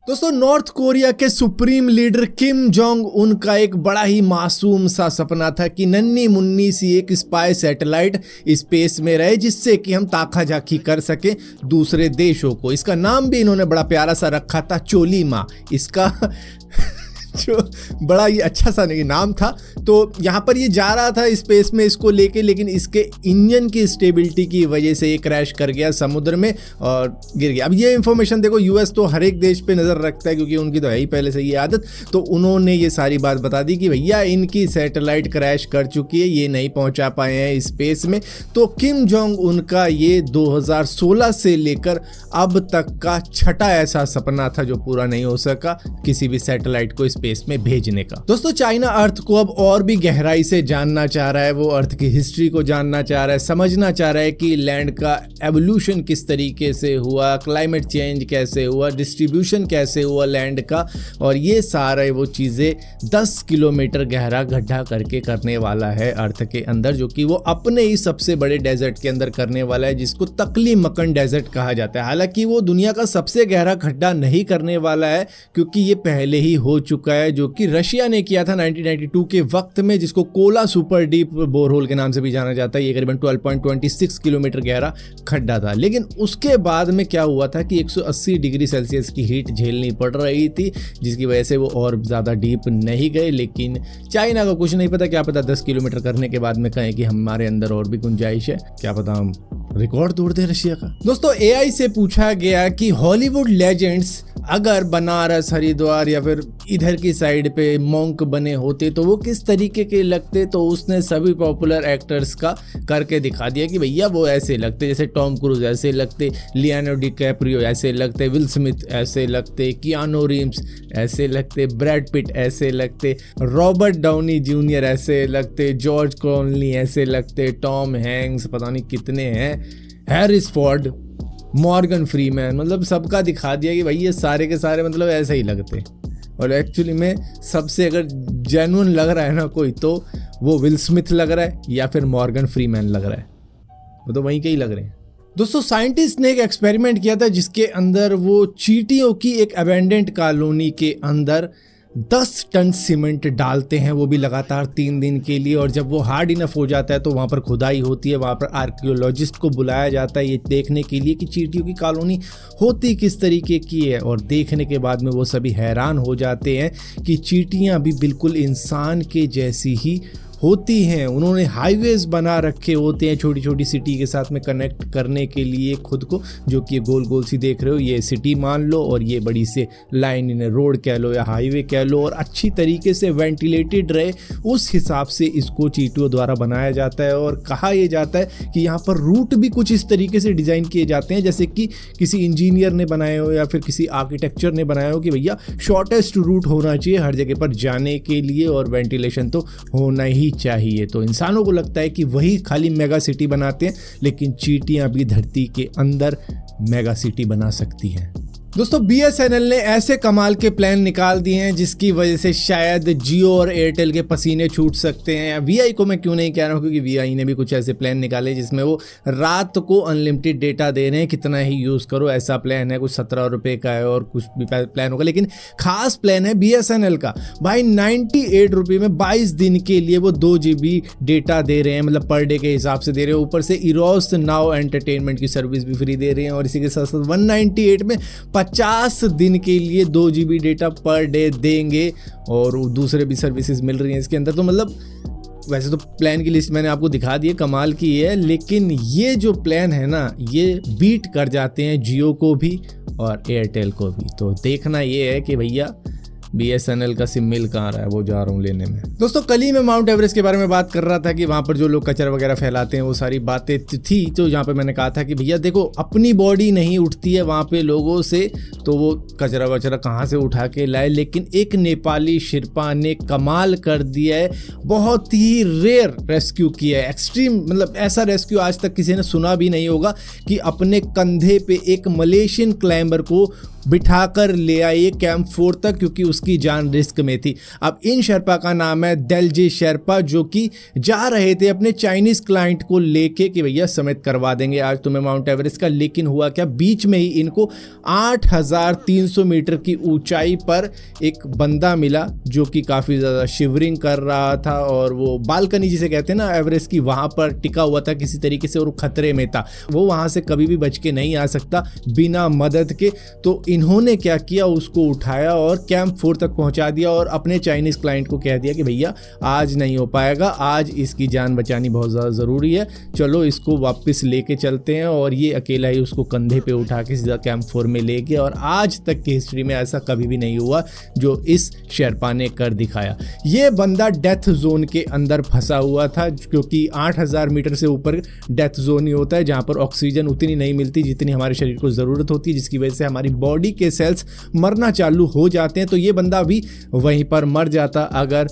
दोस्तों, north Korea के supreme leader Kim Jong Un का एक बड़ा ही मासूम सा सपना था कि नन्ही मुन्नी सी एक स्पाई सैटेलाइट स्पेस में रहे जिससे कि हम ताका झाकी कर सके दूसरे देशों को। इसका नाम भी इन्होंने बड़ा प्यारा सा रखा था, चोलीमा। इसका जो बड़ा ही अच्छा सा नाम था। तो यहाँ पर ये जा रहा था स्पेस में इसको लेके, लेकिन इसके इंजन की स्टेबिलिटी की वजह से ये क्रैश कर गया समुद्र में और गिर गया। अब ये इन्फॉर्मेशन देखो, यूएस तो हर एक देश पे नज़र रखता है क्योंकि उनकी तो है ही पहले से ये आदत। तो उन्होंने ये सारी बात बता दी कि भैया इनकी सैटेलाइट क्रैश कर चुकी है, ये नहीं पहुँचा पाए हैं स्पेस में। तो किम जोंग उनका ये 2016 से लेकर अब तक का छठा ऐसा सपना था जो पूरा नहीं हो सका, किसी भी सैटेलाइट को स्पेस में भेजने का। दोस्तों, चाइना अर्थ को अब और भी गहराई से जानना चाह रहा है, वो अर्थ की हिस्ट्री को जानना चाह रहा है, समझना चाह रहा है कि लैंड का एवोल्यूशन किस तरीके से हुआ, क्लाइमेट चेंज कैसे हुआ, डिस्ट्रीब्यूशन कैसे हुआ लैंड का। और ये सारे वो चीज़ें 10 किलोमीटर गहरा गड्ढा करके करने वाला है अर्थ के अंदर, जो कि वो अपने ही सबसे बड़े डेजर्ट के अंदर करने वाला है जिसको तकली मकन डेजर्ट कहा जाता है। हालांकि वो दुनिया का सबसे गहरा गड्ढा नहीं करने वाला है क्योंकि ये पहले ही हो चुका है, जो कि रशिया ने किया था 1992 के वक्त में, जिसको कोला सुपर डीप बोरहोल के नाम से भी जाना जाता है। ये करीबन 12.26 किलोमीटर गहरा खड्डा था। लेकिन उसके बाद में क्या हुआ था कि 180 डिग्री सेल्सियस की हीट झेलनी पड़ रही थी, जिसकी वजह से वो और ज़्यादा डीप नहीं गए। लेकिन चाइना का कुछ नहीं पता, क्या पता 10 किलोमीटर करने के बाद में कहें कि हमारे अंदर और भी गुंजाइश है, क्या पता हम रिकॉर्ड तोड़ दें रशिया का। दोस्तों, एआई से पूछा गया कि हॉलीवुड लेजेंड्स अगर बनारस, हरिद्वार या फिर इधर की साइड पे मॉन्क बने होते तो वो किस तरीके के लगते। तो उसने सभी पॉपुलर एक्टर्स का करके दिखा दिया कि भैया वो ऐसे लगते, जैसे टॉम क्रूज ऐसे लगते, लियोनार्डो डिकैप्रियो ऐसे लगते, विल स्मिथ ऐसे लगते, कियानो रीव्स ऐसे लगते, ब्रैड पिट ऐसे लगते, रॉबर्ट डाउनी जूनियर ऐसे लगते, जॉर्ज क्लोनी ऐसे लगते, टॉम हैंक्स, पता नहीं कितने हैं, हैरिस फोर्ड, मॉर्गन फ्रीमैन, मतलब सबका दिखा दिया कि भाई ये सारे के सारे मतलब ऐसे ही लगते। और एक्चुअली में सबसे अगर जेन्युइन लग रहा है ना कोई, तो वो विल स्मिथ लग रहा है या फिर मॉर्गन फ्रीमैन लग रहा है, वो तो वहीं के ही लग रहे हैं। दोस्तों, साइंटिस्ट ने एक एक्सपेरिमेंट किया था जिसके अंदर वो चींटियों की एक अबेंडेंट कॉलोनी के अंदर 10 टन सीमेंट डालते हैं, वो भी लगातार 3 दिन के लिए। और जब वो हार्ड इनफ हो जाता है तो वहाँ पर खुदाई होती है, वहाँ पर आर्कियोलॉजिस्ट को बुलाया जाता है ये देखने के लिए कि चींटियों की कॉलोनी होती किस तरीके की है। और देखने के बाद में वो सभी हैरान हो जाते हैं कि चींटियाँ भी बिल्कुल इंसान के जैसी ही होती हैं। उन्होंने हाईवेज बना रखे होते हैं छोटी छोटी सिटी के साथ में कनेक्ट करने के लिए खुद को, जो कि ये गोल गोल सी देख रहे हो, ये सिटी मान लो और ये बड़ी से लाइन, इन्हें रोड कह लो या हाईवे कह लो, और अच्छी तरीके से वेंटिलेटेड रहे उस हिसाब से इसको चींटियों द्वारा बनाया जाता है। और कहा यह जाता है कि यहाँ पर रूट भी कुछ इस तरीके से डिज़ाइन किए जाते हैं जैसे कि किसी इंजीनियर ने बनाए हो या फिर किसी आर्किटेक्चर ने बनाया हो कि भैया शॉर्टेस्ट रूट होना चाहिए हर जगह पर जाने के लिए, और वेंटिलेशन तो होना ही चाहिए। तो इंसानों को लगता है कि वही खाली मेगा सिटी बनाते हैं, लेकिन चींटियां भी धरती के अंदर मेगा सिटी बना सकती हैं। दोस्तों, बीएसएनएल ने ऐसे कमाल के प्लान निकाल दिए हैं जिसकी वजह से शायद जियो और एयरटेल के पसीने छूट सकते हैं। वीआई को मैं क्यों नहीं कह रहा हूँ, क्योंकि वीआई ने भी कुछ ऐसे प्लान निकाले जिसमें वो रात को अनलिमिटेड डेटा दे रहे हैं, कितना ही यूज़ करो ऐसा प्लान है। कुछ 17 रुपये का है और कुछ भी प्लान होगा, लेकिन खास प्लान है बीएसएनएल का भाई। 98 रुपये में 22 दिन के लिए वो 2 GB डेटा दे रहे हैं, मतलब पर डे के हिसाब से दे रहे हैं। ऊपर से इरोस नाउ एंटरटेनमेंट की सर्विस भी फ्री दे रहे हैं, और इसी के साथ साथ 198 में 50 दिन के लिए 2 GB डेटा पर डे देंगे, और दूसरे भी सर्विसेज मिल रही हैं इसके अंदर। तो मतलब वैसे तो प्लान की लिस्ट मैंने आपको दिखा दी है, कमाल की है, लेकिन ये जो प्लान है ना ये बीट कर जाते हैं जियो को भी और एयरटेल को भी। तो देखना ये है कि भैया बीएसएनएल का सिम मिल कहाँ रहा है, वो जा रहा हूँ लेने में। दोस्तों, कल ही मैं माउंट एवरेस्ट के बारे में बात कर रहा था कि वहाँ पर जो लोग कचरा वगैरह फैलाते हैं वो सारी बातें थी। तो यहाँ पे मैंने कहा था कि भैया देखो, अपनी बॉडी नहीं उठती है वहाँ पे लोगों से, तो वो कचरा वचरा कहाँ से उठा के लाए। लेकिन एक नेपाली शिरपा ने कमाल कर दिया है, बहुत ही रेयर रेस्क्यू किया है, एक्सट्रीम, मतलब ऐसा रेस्क्यू आज तक किसी ने सुना भी नहीं होगा कि अपने कंधे पे एक मलेशियन क्लाइंबर को बिठाकर ले आई कैंप 4 तक, क्योंकि उसकी जान रिस्क में थी। अब इन शेरपा का नाम है देलजे शेरपा, जो कि जा रहे थे अपने चाइनीज क्लाइंट को लेके कि भैया समेत करवा देंगे आज तुम्हें माउंट एवरेस्ट का। लेकिन हुआ क्या, बीच में ही इनको 8300 मीटर की ऊंचाई पर एक बंदा मिला जो कि काफ़ी ज़्यादा शिवरिंग कर रहा था, और वो बालकनी जिसे कहते हैं ना एवरेस्ट की, वहाँ पर टिका हुआ था किसी तरीके से और खतरे में था। वो वहाँ से कभी भी बच के नहीं आ सकता बिना मदद के। तो इन्होंने क्या किया, उसको उठाया और कैंप 4 तक पहुँचा दिया और अपने चाइनीज़ क्लाइंट को कह दिया कि भैया आज नहीं हो पाएगा, आज इसकी जान बचानी बहुत ज़्यादा ज़रूरी है, चलो इसको वापस लेके चलते हैं। और ये अकेला ही उसको कंधे पे उठा के सीधा कैंप 4 में ले गया। और आज तक की हिस्ट्री में ऐसा कभी भी नहीं हुआ जो इस शेरपा ने कर दिखाया। ये बंदा डेथ जोन के अंदर फंसा हुआ था, क्योंकि 8000 मीटर से ऊपर डेथ जोन ही होता है, जहाँ पर ऑक्सीजन उतनी नहीं मिलती जितनी हमारे शरीर को ज़रूरत होती है, जिसकी वजह से हमारी बॉडी के सेल्स मरना चालू हो जाते हैं। तो ये बंदा भी वहीं पर मर जाता अगर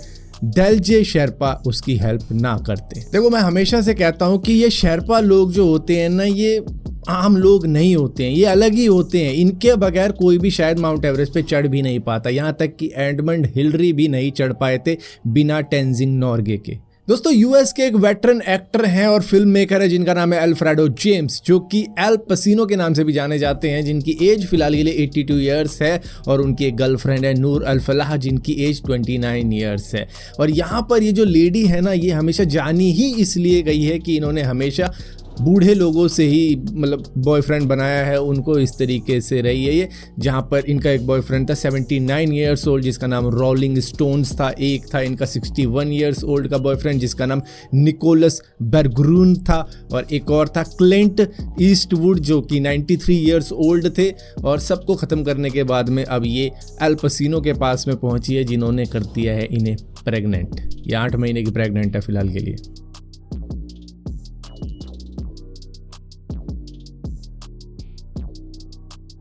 देलजे शेरपा उसकी हेल्प ना करते। देखो, मैं हमेशा से कहता हूँ कि ये शेरपा लोग जो होते हैं ना, ये आम लोग नहीं होते हैं, ये अलग ही होते हैं। इनके बगैर कोई भी शायद माउंट एवरेस्ट पे चढ़ भी नहीं पाता। यहाँ तक कि एडमंड हिलरी भी नहीं चढ़ पाए थे बिना टेंजिंग नॉर्गे के। दोस्तों, यूएस के एक वेटरन एक्टर हैं और फिल्म मेकर है जिनका नाम है अल्फ्रेडो जेम्स, जो कि एल पसीनो के नाम से भी जाने जाते हैं, जिनकी एज फिलहाल के लिए 82 ईयर्स है। और उनकी एक गर्लफ्रेंड है नूर अल-फलाह, जिनकी एज 29 ईयर्स है। और यहाँ पर ये जो लेडी है ना, ये हमेशा जानी ही इसलिए गई है कि इन्होंने हमेशा बूढ़े लोगों से ही मतलब बॉयफ्रेंड बनाया है, उनको इस तरीके से रही है ये। जहाँ पर इनका एक बॉयफ्रेंड था 79 ईयर्स ओल्ड जिसका नाम रोलिंग स्टोन्स था, एक था इनका 61 ईयर्स ओल्ड का बॉयफ्रेंड जिसका नाम निकोलस बेरग्रून था, और एक और था क्लिंट ईस्टवुड जो कि 93 ईयर्स ओल्ड थे। और सबको ख़त्म करने के बाद में अब ये एल पसीनो के पास में पहुँची है, जिन्होंने कर दिया है इन्हें प्रेग्नेंट। ये 8 महीने की प्रेग्नेंट है फिलहाल के लिए।